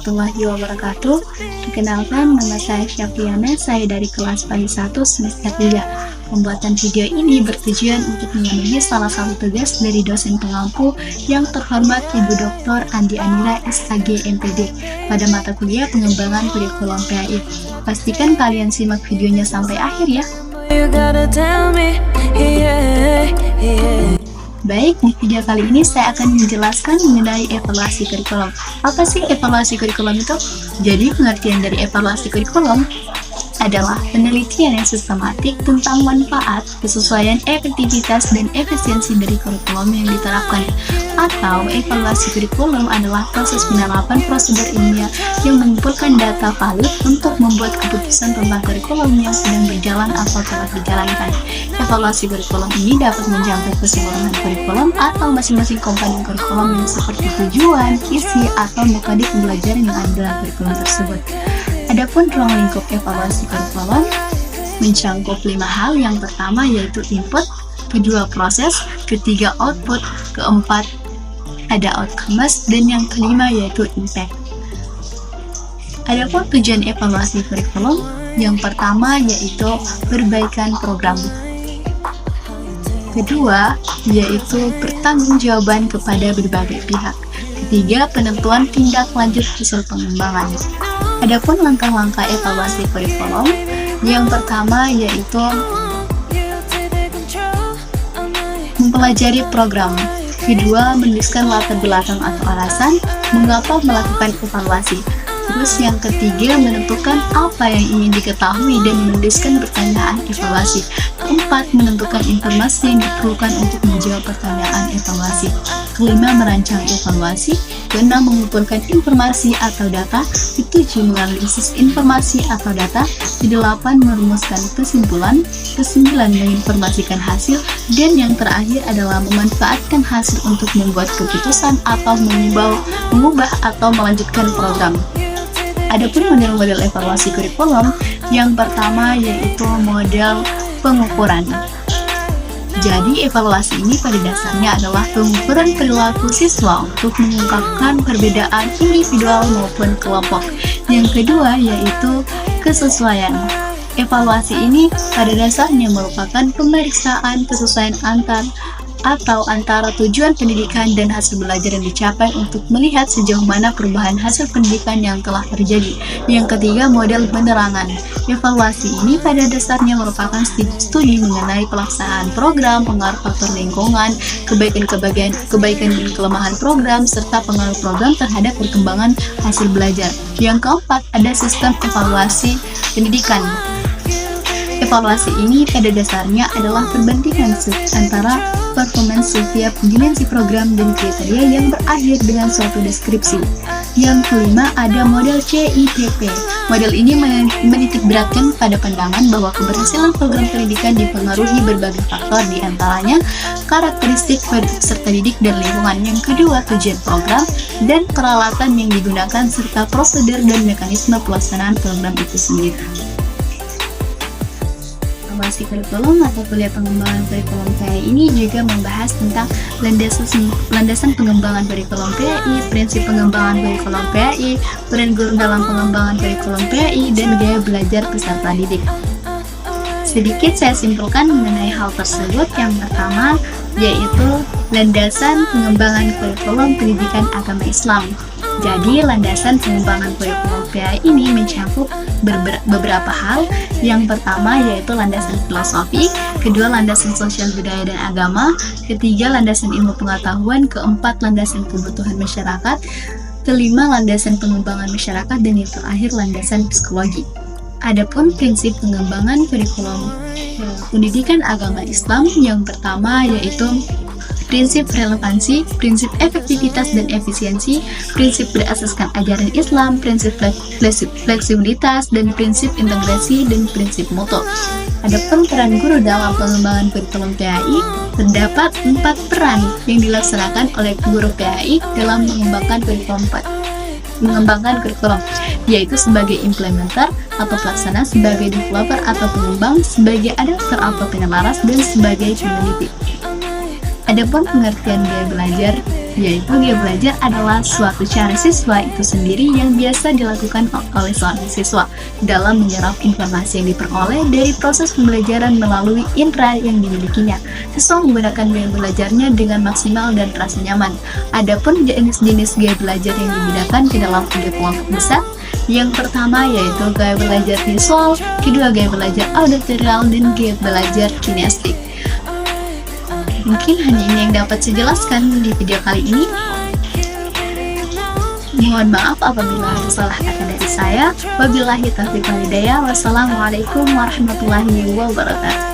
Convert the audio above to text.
warahmatullahi wabarakatuh. Perkenalkan, nama saya Syafiana, saya dari kelas PAI 1 semester 3. Pembuatan video ini bertujuan untuk memenuhi salah satu tugas dari dosen pengampu yang terhormat Ibu Dr. Andi Anira SAG MPD pada mata kuliah pengembangan kurikulum PAI. Pastikan kalian simak videonya sampai akhir ya. Baik, di video kali ini saya akan menjelaskan mengenai evaluasi kurikulum. Apa sih evaluasi kurikulum itu? Jadi, pengertian dari evaluasi kurikulum adalah penelitian yang sistematik tentang manfaat, kesesuaian, efektivitas, dan efisiensi dari kurikulum yang diterapkan. Atau, evaluasi kurikulum adalah proses penerapan prosedur ilmiah yang mengumpulkan data valid untuk membuat keputusan tentang kurikulum yang sedang berjalan atau telah dijalankan. Evaluasi kurikulum ini dapat menjangkau keseluruhan kurikulum atau masing-masing komponen kurikulum yang seperti tujuan, isi, atau metode pembelajaran yang ada dalam kurikulum tersebut. Adapun ruang lingkup evaluasi kurikulum mencakup 5 hal. Yang pertama yaitu input, kedua proses, ketiga output, keempat ada outcomes, dan yang kelima yaitu impact. Adapun tujuan evaluasi kurikulum, yang pertama yaitu perbaikan program. Kedua yaitu pertanggungjawaban kepada berbagai pihak. Ketiga, penentuan tindak lanjut hasil pengembangan. Adapun langkah-langkah evaluasi kurikulum, yang pertama yaitu mempelajari program. Kedua, menuliskan latar belakang atau alasan mengapa melakukan evaluasi. Terus yang ketiga, menentukan apa yang ingin diketahui dan menuliskan pertanyaan evaluasi. Keempat, menentukan informasi yang diperlukan untuk menjawab pertanyaan evaluasi. Kelima, merancang evaluasi. Keenam, mengumpulkan informasi atau data. Ketujuh, menganalisis informasi atau data. Kedelapan, merumuskan kesimpulan. Kesembilan, menginformasikan hasil. Dan yang terakhir adalah memanfaatkan hasil untuk membuat keputusan atau mengubah atau melanjutkan program. Adapun model-model evaluasi kurikulum, yang pertama yaitu model pengukuran. Jadi, evaluasi ini pada dasarnya adalah pengukuran perilaku siswa untuk mengungkapkan perbedaan individual maupun kelompok. Yang kedua yaitu kesesuaian. Evaluasi ini pada dasarnya merupakan pemeriksaan kesesuaian antara tujuan pendidikan dan hasil belajar yang dicapai untuk melihat sejauh mana perubahan hasil pendidikan yang telah terjadi. Yang ketiga, model penerangan. Evaluasi ini pada dasarnya merupakan studi mengenai pelaksanaan program, pengaruh faktor lingkungan, kebaikan dan kelemahan program, serta pengaruh program terhadap perkembangan hasil belajar. Yang keempat, ada sistem evaluasi pendidikan. Evaluasi ini pada dasarnya adalah perbandingan antara performance setiap dimensi program dan kriteria yang berakhir dengan suatu deskripsi. Yang kelima, ada model CIPP. Model ini menitikberatkan pada pandangan bahwa keberhasilan program pendidikan dipengaruhi berbagai faktor, diantaranya karakteristik peserta didik dan lingkungan. Yang kedua, tujuan program dan peralatan yang digunakan serta prosedur dan mekanisme pelaksanaan program itu sendiri. Evaluasi kurikulum atau kuliah pengembangan kurikulum PAI ini juga membahas tentang landasan pengembangan kurikulum PAI, prinsip pengembangan kurikulum PAI, peran guru dalam pengembangan kurikulum PAI, dan gaya belajar peserta didik. Sedikit saya simpulkan mengenai hal tersebut. Yang pertama yaitu landasan pengembangan kurikulum pendidikan agama Islam. Jadi, landasan pengembangan kurikulum PAI ini mencakup beberapa hal. Yang pertama yaitu landasan filosofi, kedua landasan sosial budaya dan agama, ketiga landasan ilmu pengetahuan, keempat landasan kebutuhan masyarakat, kelima landasan pengembangan masyarakat, dan yang terakhir landasan psikologi. Adapun prinsip pengembangan kurikulum pendidikan agama Islam, yang pertama yaitu prinsip relevansi, prinsip efektivitas dan efisiensi, prinsip berasaskan ajaran Islam, prinsip fleksibilitas, dan prinsip integrasi dan prinsip mutu. Adapun peran guru dalam pengembangan kurikulum PAI, terdapat 4 peran yang dilaksanakan oleh guru PAI dalam mengembangkan kurikulum, yaitu sebagai implementer atau pelaksana, sebagai developer atau pengembang, sebagai adapter atau penyelaras, dan sebagai peneliti. Adapun pengertian gaya belajar yaitu gaya belajar adalah suatu cara siswa itu sendiri yang biasa dilakukan oleh seorang siswa dalam menyerap informasi yang diperoleh dari proses pembelajaran melalui indera yang dimilikinya. Siswa menggunakan gaya belajarnya dengan maksimal dan terasa nyaman. Adapun jenis-jenis gaya belajar yang digunakan ke dalam tiga kelompok besar. Yang pertama yaitu gaya belajar visual, kedua gaya belajar auditorial, dan gaya belajar kinestik. Mungkin hanya ini yang dapat saya jelaskan di video kali ini. Mohon maaf apabila ada salah kata dari saya. Wabillahi taufiq wal hidayah. Wassalamualaikum warahmatullahi wabarakatuh.